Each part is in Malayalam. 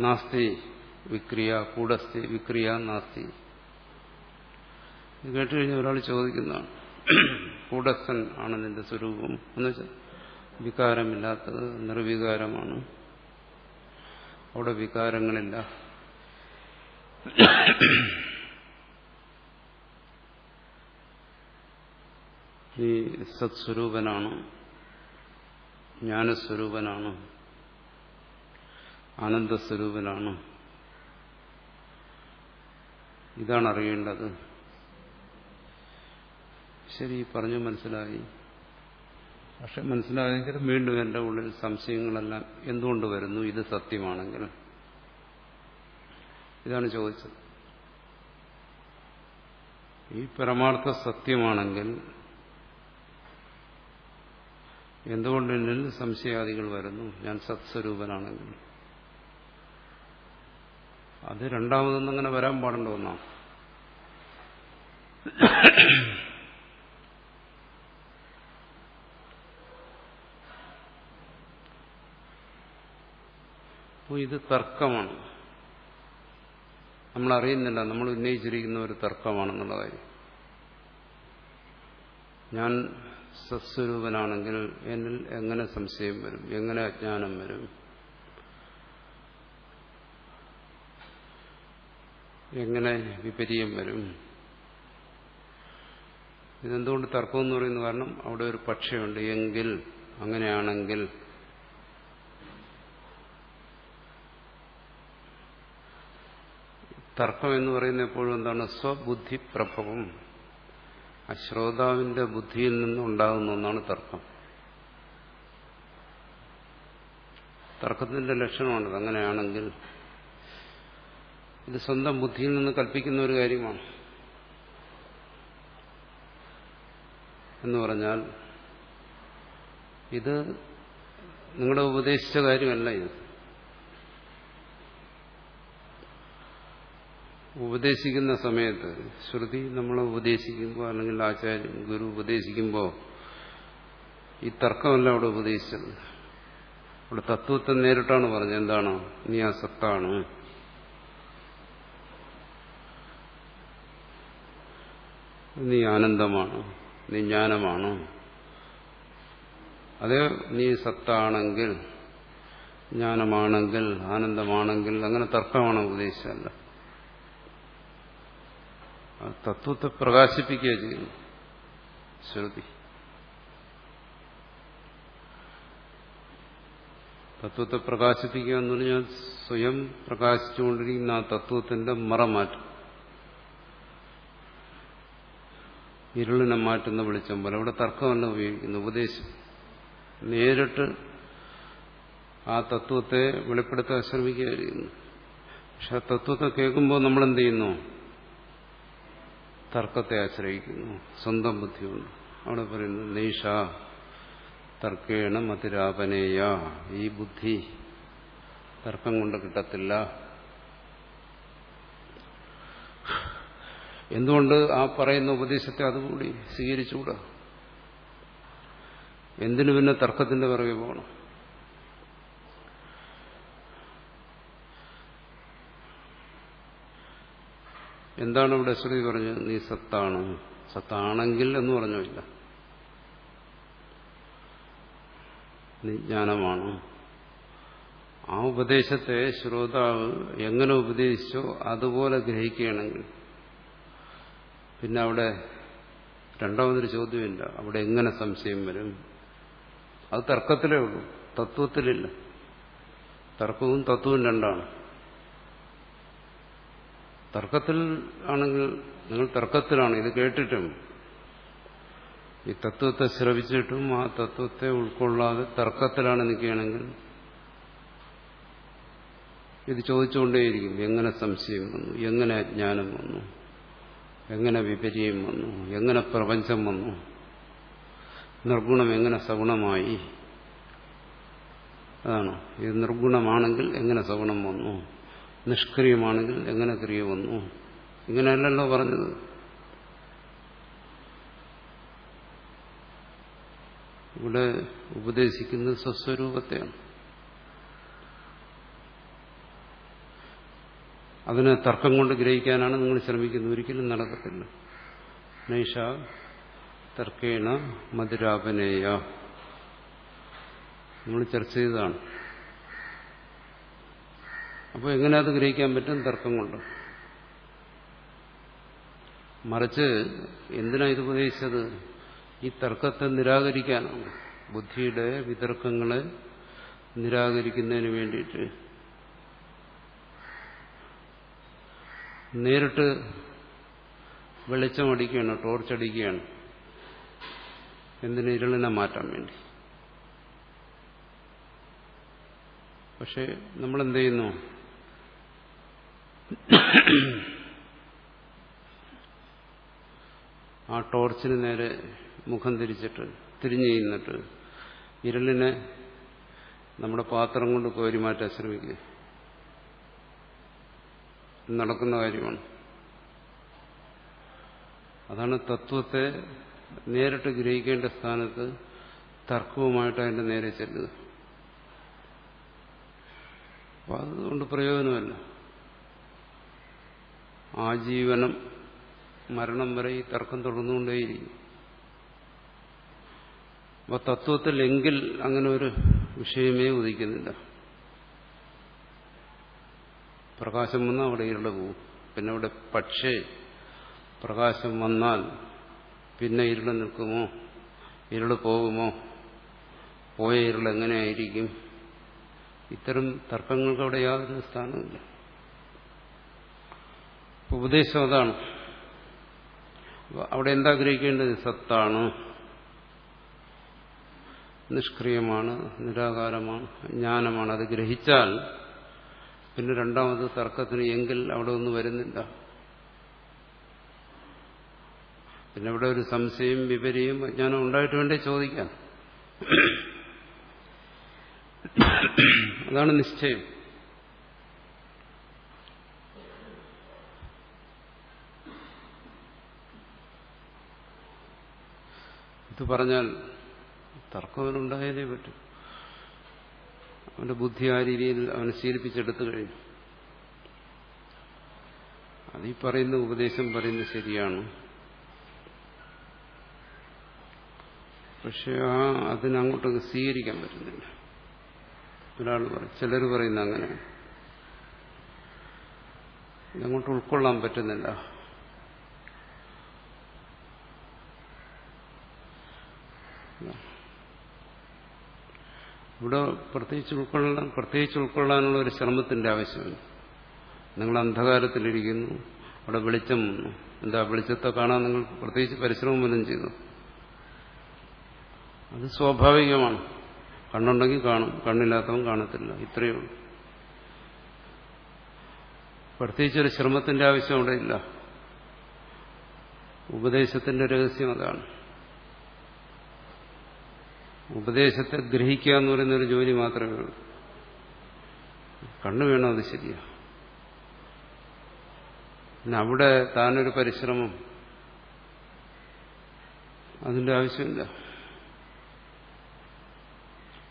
നാസ്തി വിക്രിയ കൂടസ്ഥി വിക്രിയ നാസ്തി. ഇത് കേട്ടുകഴിഞ്ഞാൽ ഒരാൾ ചോദിക്കുന്നതാണ്, കൂടസ്ഥൻ ആണ് നിന്റെ സ്വരൂപം എന്ന് വെച്ചാൽ വികാരമില്ലാത്തത് നിർവികാരമാണ്, അവിടെ വികാരങ്ങളില്ല. നീ സത്സ്വരൂപനാണ്, ജ്ഞാനസ്വരൂപനാണ്, ആനന്ദസ്വരൂപനാണ്. ഇതാണ് അറിയേണ്ടത്. ശരി, പറഞ്ഞു മനസ്സിലായി. പക്ഷെ മനസ്സിലായെങ്കിൽ വീണ്ടും എൻ്റെ ഉള്ളിൽ സംശയങ്ങളെല്ലാം എന്തുകൊണ്ട് വരുന്നു? ഇത് സത്യമാണെങ്കിൽ, ഇതാണ് ചോദിച്ചത്. ഈ പരമാർത്ഥ സത്യമാണെങ്കിൽ എന്തുകൊണ്ട് എന്നിൽ സംശയാദികൾ വരുന്നു? ഞാൻ സത്സ്വരൂപനാണെങ്കിൽ അത് രണ്ടാമതൊന്നും അങ്ങനെ വരാൻ പാടുണ്ടോ എന്നാണ്. അപ്പോൾ ഇത് തർക്കമാണ്, നമ്മൾ അറിയുന്നില്ല, നമ്മൾ ഉന്നയിച്ചിരിക്കുന്ന ഒരു തർക്കമാണെന്നുള്ള കാര്യം. ഞാൻ സത്സ്വരൂപനാണെങ്കിൽ എന്നിൽ എങ്ങനെ സംശയം വരും? എങ്ങനെ അജ്ഞാനം വരും? എങ്ങനെ വിപര്യം വരും? ഇതെന്തുകൊണ്ട് തർക്കം എന്ന് പറയുന്നു? കാരണം അവിടെ ഒരു പക്ഷമുണ്ട്. എങ്കിൽ, അങ്ങനെയാണെങ്കിൽ. തർക്കം എന്ന് പറയുന്നത് എപ്പോഴും എന്താണ്? സ്വബുദ്ധി പ്രഭവം, ശ്രോതാവിന്റെ ബുദ്ധിയിൽ നിന്നുണ്ടാകുന്ന ഒന്നാണ് തർക്കം. തർക്കത്തിന്റെ ലക്ഷണമാണത്. അങ്ങനെയാണെങ്കിൽ ഇത് സ്വന്തം ബുദ്ധിയിൽ നിന്ന് കൽപ്പിക്കുന്ന ഒരു കാര്യമാണ്. എന്ന് പറഞ്ഞാൽ ഇത് നിങ്ങളുടെ ഉപദേശിച്ച കാര്യമല്ല. ഇത് ഉപദേശിക്കുന്ന സമയത്ത് ശ്രുതി നമ്മളെ ഉപദേശിക്കുമ്പോൾ, അല്ലെങ്കിൽ ആചാര്യൻ ഗുരു ഉപദേശിക്കുമ്പോൾ ഈ തർക്കമല്ല അവിടെ ഉപദേശിച്ചത്. അവിടെ തത്വത്തെ നേരിട്ടാണ് പറഞ്ഞത്. എന്താണ്? നീ ആ സത്താണ്, നീ ആനന്ദമാണ്, നീ ജ്ഞാനമാണ്. അതേ നീ സത്താണെങ്കിൽ, ജ്ഞാനമാണെങ്കിൽ, ആനന്ദമാണെങ്കിൽ, അങ്ങനെ തർക്കമാണ് ഉപദേശിച്ചല്ല. തത്വത്തെ പ്രകാശിപ്പിക്കുക ചെയ്യുന്നു ശ്രുതി. തത്വത്തെ പ്രകാശിപ്പിക്കുക എന്ന് പറഞ്ഞാൽ സ്വയം പ്രകാശിച്ചുകൊണ്ടിരിക്കുന്ന ആ തത്വത്തിന്റെ മറ മാറ്റും. ഇരുളിനെ മാറ്റുന്ന വെളിച്ചം പോലെ. അവിടെ തർക്കമല്ല ഉപയോഗിക്കുന്നു, ഉപദേശം. നേരിട്ട് ആ തത്വത്തെ വെളിപ്പെടുത്താൻ ശ്രമിക്കുകയായിരുന്നു. പക്ഷെ ആ തത്വത്തെ കേൾക്കുമ്പോൾ നമ്മൾ എന്ത് ചെയ്യുന്നു? തർക്കത്തെ ആശ്രയിക്കുന്നു, സ്വന്തം ബുദ്ധിയുണ്ട്. അവിടെ പറയുന്നു നൈഷ തർക്കേണ മതിരാപനേയ. ഈ ബുദ്ധി തർക്കം കൊണ്ട് കിട്ടത്തില്ല. എന്തുകൊണ്ട് ആ പറയുന്ന ഉപദേശത്തെ അതുകൂടി സ്വീകരിച്ചുകൂടാ? എന്തിനു പിന്നെ തർക്കത്തിന്റെ പിറകെ പോകണം? എന്താണ് ഇവിടെ ശ്രുതി പറഞ്ഞത്? നീ സത്താണ്, സത്താണെങ്കിൽ എന്ന് പറഞ്ഞില്ല. നീ ജ്ഞാനമാണ്. ആ ഉപദേശത്തെ ശ്രോതാവ് എങ്ങനെ ഉപദേശിച്ചോ അതുപോലെ ഗ്രഹിക്കുകയാണെങ്കിൽ പിന്നെ അവിടെ രണ്ടാമതൊരു ചോദ്യമില്ല. അവിടെ എങ്ങനെ സംശയം വരും? അത് തർക്കത്തിലേ ഉള്ളൂ, തത്വത്തിലില്ല. തർക്കവും തത്വവും രണ്ടാണ്. തർക്കത്തിൽ ആണെങ്കിൽ നിങ്ങൾ തർക്കത്തിലാണ് ഇത് കേട്ടിട്ടും ഈ തത്വത്തെ ശ്രവിച്ചിട്ടും ആ തത്വത്തെ ഉൾക്കൊള്ളാതെ തർക്കത്തിലാണ് നിൽക്കുകയാണെങ്കിൽ ഇത് ചോദിച്ചുകൊണ്ടേയിരിക്കും. എങ്ങനെ സംശയം വന്നു? എങ്ങനെ അജ്ഞാനം വന്നു? എങ്ങനെ വിപര്യം വന്നു? എങ്ങനെ പ്രപഞ്ചം വന്നു? നിർഗുണം എങ്ങനെ സഗുണമായി? അതാണ്. ഇത് നിർഗുണമാണെങ്കിൽ എങ്ങനെ സഗുണം വന്നു? നിഷ്ക്രിയമാണെങ്കിൽ എങ്ങനെ ക്രിയ വന്നു? ഇങ്ങനെയല്ലല്ലോ പറഞ്ഞത്. ഇവിടെ ഉപദേശിക്കുന്നത് സ്വസ്വരൂപത്തെയാണ്. അതിനെ തർക്കം കൊണ്ട് ഗ്രഹിക്കാനാണ് നിങ്ങൾ ശ്രമിക്കുന്നത്. ഒരിക്കലും നടക്കത്തില്ല. നൈഷ തർക്കേണ മധുരാപനേയ നമ്മൾ ചർച്ച ചെയ്തതാണ്. അപ്പോൾ എങ്ങനെ അത് ഗ്രഹിക്കാൻ പറ്റും? തർക്കം കൊണ്ട്. മറിച്ച് എന്തിനാ ഇത് ഉപദേശിച്ചത്? ഈ തർക്കത്തെ നിരാകരിക്കാനാണ്, ബുദ്ധിയുടെ വിതർക്കങ്ങളെ നിരാകരിക്കുന്നതിന് വേണ്ടിയിട്ട്. നേരിട്ട് വെളിച്ചമടിക്കുകയാണ്, ടോർച്ചടിക്കുകയാണ്. എന്തിന്? ഇരുളിനെ മാറ്റാൻ വേണ്ടി. പക്ഷെ നമ്മളെന്ത് ചെയ്യുന്നു? ആ ടോർച്ചിന് നേരെ മുഖം തിരിഞ്ഞു ചെയ്യുന്നിട്ട് ഇരുളിനെ നമ്മുടെ പാത്രം കൊണ്ട് കോരി മാറ്റാൻ ശ്രമിക്കുക. നടക്കുന്ന കാര്യമാണ്. അതാണ് തത്വത്തെ നേരിട്ട് ഗ്രഹിക്കേണ്ട സ്ഥാനത്ത് തർക്കവുമായിട്ട് അതിന്റെ നേരെ ചെല്ലുക. അപ്പം അതുകൊണ്ട് പ്രയോജനമല്ല. ആജീവനം മരണം വരെ ഈ തർക്കം തുടർന്നുകൊണ്ടേയിരിക്കും. അപ്പോൾ തത്വത്തിൽ എങ്കിൽ അങ്ങനെ ഒരു വിഷയമേ ഉദിക്കുന്നില്ല. പ്രകാശം വന്നാൽ അവിടെ ഇരുള് പോവും. പിന്നെ അവിടെ പക്ഷേ പ്രകാശം വന്നാൽ പിന്നെ ഇരുള് നിൽക്കുമോ? ഇരുള് പോകുമോ? പോയ ഇരുൾ എങ്ങനെയായിരിക്കും? ഇത്തരം തർക്കങ്ങൾക്ക് അവിടെ യാതൊരു സ്ഥാനമില്ല. ഉപദേശം അതാണ്. അവിടെ എന്താ ഗ്രഹിക്കേണ്ടത്? സത്താണ്, നിഷ്ക്രിയമാണ്, നിരാകാരമാണ്, ജ്ഞാനമാണ്. അത് ഗ്രഹിച്ചാൽ പിന്നെ രണ്ടാമത് തർക്കത്തിന് എങ്കിൽ അവിടെ ഒന്നും വരുന്നില്ല. പിന്നെ ഇവിടെ ഒരു സംശയം, വിപര്യം, അജ്ഞാനം ഉണ്ടായിട്ട് വേണ്ടേ ചോദിക്കാൻ. അതാണ് നിശ്ചയം. ഇത് പറഞ്ഞാൽ തർക്കം അവനുണ്ടായാലേ പറ്റും. അവന്റെ ബുദ്ധി ആ രീതിയിൽ അവനെ ശീലിപ്പിച്ചെടുത്തു കഴിഞ്ഞു. അത് ഈ പറയുന്ന ഉപദേശം പറയുന്നത് ശരിയാണ്. പക്ഷെ അതിനങ്ങോട്ടൊക്കെ സ്വീകരിക്കാൻ പറ്റുന്നില്ല. ഒരാൾ പറയും, ചിലർ പറയുന്ന അങ്ങനെ ഇതങ്ങോട്ട് ഉൾക്കൊള്ളാൻ പറ്റുന്നില്ല. ഇവിടെ പ്രത്യേകിച്ച് ഉൾക്കൊള്ളാനുള്ള ഒരു ശ്രമത്തിന്റെ ആവശ്യമില്ല. നിങ്ങൾ അന്ധകാരത്തിലിരിക്കുന്നു, അവിടെ വെളിച്ചം വന്നു. എന്താ വെളിച്ചത്തെ കാണാൻ നിങ്ങൾ പ്രത്യേകിച്ച് പരിശ്രമം പോലും ചെയ്തു? അത് സ്വാഭാവികമാണ്. കണ്ണുണ്ടെങ്കിൽ കാണും, കണ്ണില്ലാത്തവൻ കാണത്തില്ല. ഇത്രയേ ഉള്ളൂ. പ്രത്യേകിച്ചൊരു ശ്രമത്തിന്റെ ആവശ്യം അവിടെ ഇല്ല. ഉപദേശത്തിന്റെ രഹസ്യം അതാണ്. ഉപദേശത്തെ ഗ്രഹിക്കുക എന്ന് പറയുന്നൊരു ജോലി മാത്രമേ ഉള്ളൂ. കണ്ണു വേണം, അത് ശരിയാ. പിന്നെ അവിടെ താനൊരു പരിശ്രമം, അതിന്റെ ആവശ്യമില്ല.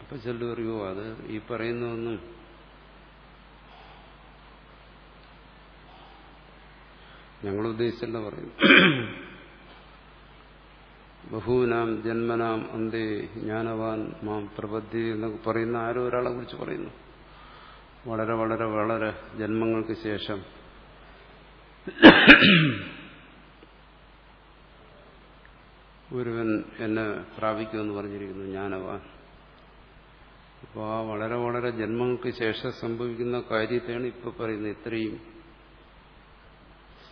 അപ്പൊ ചിലർ പറയുമോ, അത് ഈ പറയുന്നതൊന്നും ഞങ്ങൾ ഉദ്ദേശിച്ചല്ല പറയുന്നു. ബഹൂനാം ജന്മനാം അന്തേ ജ്ഞാനവാൻ മാം പ്രപദ്ധ്യതി എന്നൊക്കെ പറയുന്ന ആരോ ഒരാളെ കുറിച്ച് പറയുന്നു. വളരെ വളരെ വളരെ ജന്മങ്ങൾക്ക് ശേഷം ഒരുവൻ എന്നെ പ്രാപിക്കുമെന്ന് പറഞ്ഞിരിക്കുന്നു, ജ്ഞാനവാൻ. അപ്പോൾ ആ വളരെ വളരെ ജന്മങ്ങൾക്ക് ശേഷം സംഭവിക്കുന്ന കാര്യത്തെയാണ് ഇപ്പൊ പറയുന്നത്. ഇത്രയും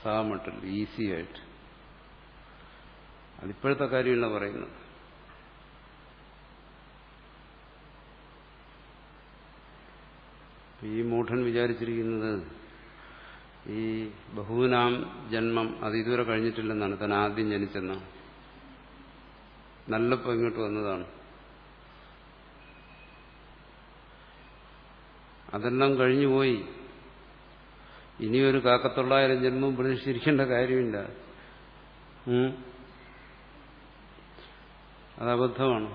സാമട്ടിൽ ഈസി ആയിട്ട്. അതിപ്പോഴത്തെ കാര്യമല്ല പറയുന്നത്. ഈ മൂഢൻ വിചാരിച്ചിരിക്കുന്നത് ഈ ബഹൂനാം ജന്മം അത് ഇതുവരെ കഴിഞ്ഞിട്ടില്ലെന്നാണ്. താൻ ആദ്യം ജനിച്ചെന്നാണ്. നല്ലപ്പോൾ ഇങ്ങോട്ട് വന്നതാണ്. അതെല്ലാം കഴിഞ്ഞുപോയി. ഇനിയൊരു 900 ജന്മം പ്രതീക്ഷിച്ചിരിക്കേണ്ട കാര്യമില്ല. അത് അബദ്ധമാണ്.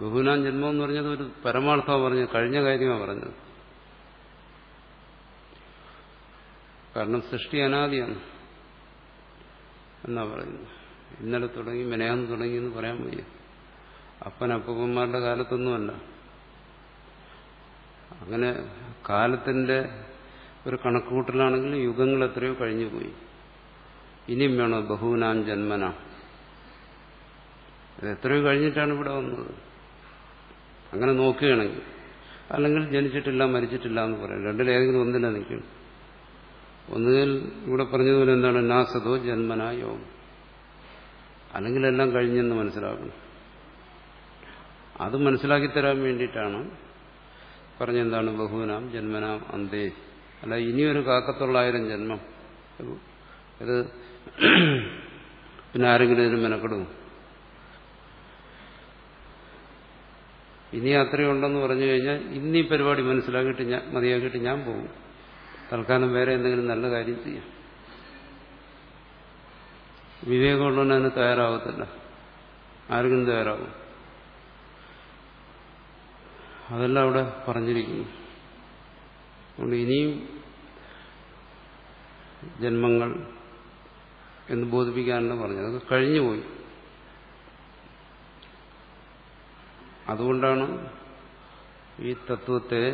ബഹുനാം ജന്മം എന്ന് പറഞ്ഞത് ഒരു പരമാർത്ഥമാണ് പറഞ്ഞത്, കഴിഞ്ഞ കാര്യമാണ് പറഞ്ഞത്. കാരണം സൃഷ്ടി അനാദിയാണ് എന്നാ പറയുന്നു. ഇന്നലെ തുടങ്ങി മെനയാന്ന് തുടങ്ങി എന്ന് പറയാൻ വയ്യ. അപ്പനപ്പന്മാരുടെ കാലത്തൊന്നുമല്ല. അങ്ങനെ കാലത്തിന്റെ ഒരു കണക്കുകൂട്ടലാണെങ്കിൽ യുഗങ്ങൾ എത്രയോ കഴിഞ്ഞുപോയി. ഇനിയും വേണോ ബഹൂനാം ജന്മന? അത് എത്രയോ കഴിഞ്ഞിട്ടാണ് ഇവിടെ വന്നത്. അങ്ങനെ നോക്കുകയാണെങ്കിൽ, അല്ലെങ്കിൽ ജനിച്ചിട്ടില്ല മരിച്ചിട്ടില്ല എന്ന് പറയാം. രണ്ടിലേതെങ്കിലും ഒന്നിനെ നിൽക്കണം. ഒന്നുകിൽ ഇവിടെ പറഞ്ഞതുപോലെ എന്താണ് നാസതോ ജന്മനാ യോഗം, അല്ലെങ്കിൽ എല്ലാം കഴിഞ്ഞെന്ന് മനസ്സിലാക്കണം. അത് മനസ്സിലാക്കി തരാൻ വേണ്ടിയിട്ടാണ് പറഞ്ഞെന്താണ് ബഹൂനാം ജന്മനാം അന്തേ. അല്ല ഇനിയൊരു 1,000 ജന്മം, ഇത് പിന്നെ ആരെങ്കിലും ഇതിന് മെനക്കെടും? ഇനി അത്രയുണ്ടെന്ന് പറഞ്ഞു കഴിഞ്ഞാൽ ഇന്നീ പരിപാടി മനസ്സിലാക്കിയിട്ട് മതിയാക്കിയിട്ട് ഞാൻ പോകും. തൽക്കാലം വേറെ എന്തെങ്കിലും നല്ല കാര്യം ചെയ്യാം. വിവേകമുള്ളവന് അതിന് തയ്യാറാവത്തില്ല. ആരെങ്കിലും തയ്യാറാവും? അതെല്ലാം അവിടെ പറഞ്ഞിരിക്കുന്നു. അതുകൊണ്ട് ഇനിയും ജന്മങ്ങൾ എന്ന് ബോധിപ്പിക്കാനല്ല പറഞ്ഞത്. അതൊക്കെ കഴിഞ്ഞുപോയി. അതുകൊണ്ടാണ് ഈ തത്വത്തെ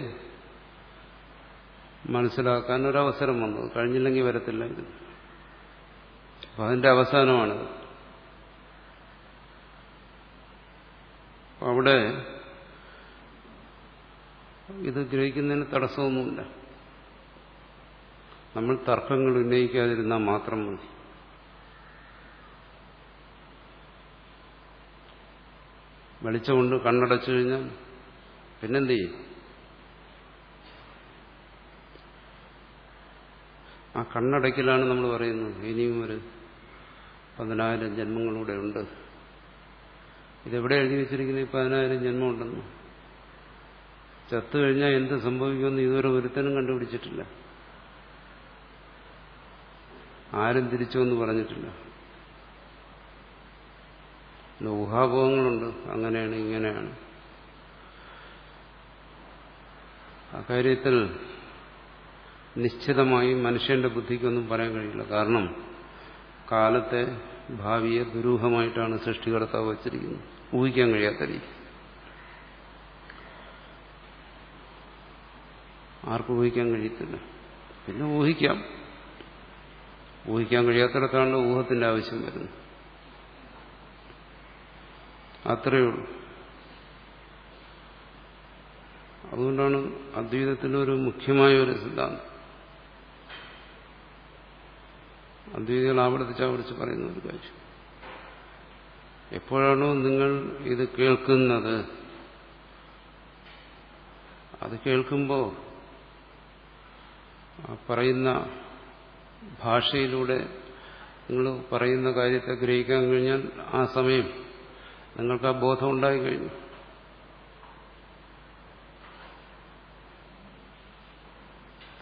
മനസ്സിലാക്കാൻ ഒരവസരം വന്നത്. കഴിഞ്ഞില്ലെങ്കിൽ വരത്തില്ല ഇത്. അപ്പം അതിന്റെ അവസാനമാണിത്. അവിടെ ഇത് ഗ്രഹിക്കുന്നതിന് തടസ്സമൊന്നുമില്ല. നമ്മൾ തർക്കങ്ങൾ ഉന്നയിക്കാതിരുന്നാൽ മാത്രം മതി. വെളിച്ചമുണ്ട് കണ്ണടച്ചു കഴിഞ്ഞാൽ പിന്നെന്ത് ചെയ്യും? ആ കണ്ണടയ്ക്കലാണ് നമ്മൾ പറയുന്നത് ഇനിയും ഒരു 10,000 ജന്മങ്ങളൂടെ ഉണ്ട്. ഇതെവിടെ എഴുതി വെച്ചിരിക്കുന്നത്? 10,000 ജന്മമുണ്ടെന്ന്. ചത്തു കഴിഞ്ഞാൽ എന്ത് സംഭവിക്കുമെന്ന് ഇതുവരെ ഒരുത്തനും കണ്ടുപിടിച്ചിട്ടില്ല. ആരും തിരിച്ചുവെന്ന് പറഞ്ഞിട്ടില്ല. ഊഹാപോഹങ്ങളുണ്ട്, അങ്ങനെയാണ് ഇങ്ങനെയാണ്. അക്കാര്യത്തിൽ നിശ്ചിതമായി മനുഷ്യന്റെ ബുദ്ധിക്കൊന്നും പറയാൻ കഴിയില്ല. കാരണം കാലത്തെ ഭാവിയെ ദുരൂഹമായിട്ടാണ് സൃഷ്ടികർത്താവ് വച്ചിരിക്കുന്നത്. ഊഹിക്കാൻ കഴിയാത്ത രീതി. ആർക്കും ഊഹിക്കാൻ കഴിയത്തില്ല. പിന്നെ ഊഹിക്കാൻ കഴിയാത്തിടത്താണല്ലോ ഊഹത്തിന്റെ ആവശ്യം വരുന്നത്. അത്രയേ ഉള്ളൂ. അതുകൊണ്ടാണ് അദ്വൈതത്തിന്റെ ഒരു മുഖ്യമായ ഒരു സിദ്ധാന്തം. അദ്വൈതികൾ ആവർത്തിച്ച് പറയുന്ന ഒരു കാര്യം, എപ്പോഴാണോ നിങ്ങൾ ഇത് കേൾക്കുന്നത്, അത് കേൾക്കുമ്പോൾ പറയുന്ന ഭാഷയിലൂടെ നിങ്ങൾ പറയുന്ന കാര്യത്തെ ഗ്രഹിക്കാൻ കഴിഞ്ഞാൽ ആ സമയം നിങ്ങൾക്ക് ആ ബോധം ഉണ്ടായി കഴിഞ്ഞു.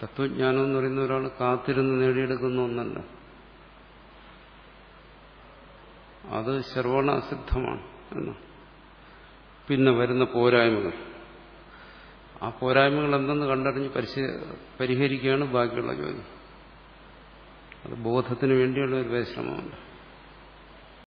തത്വജ്ഞാനം എന്ന് പറയുന്ന ഒരാൾ കാത്തിരുന്ന് നേടിയെടുക്കുന്ന ഒന്നല്ല. അത് ശ്രവണസിദ്ധമാണ് എന്ന്. പിന്നെ വരുന്ന പോരായ്മകൾ, ആ പോരായ്മകൾ എന്തെന്ന് കണ്ടറിഞ്ഞ് പരിഹരിക്കുകയാണ് ബാക്കിയുള്ള ജോലി. അത് ബോധത്തിന് വേണ്ടിയുള്ള ഒരു പരിശ്രമമുണ്ട്.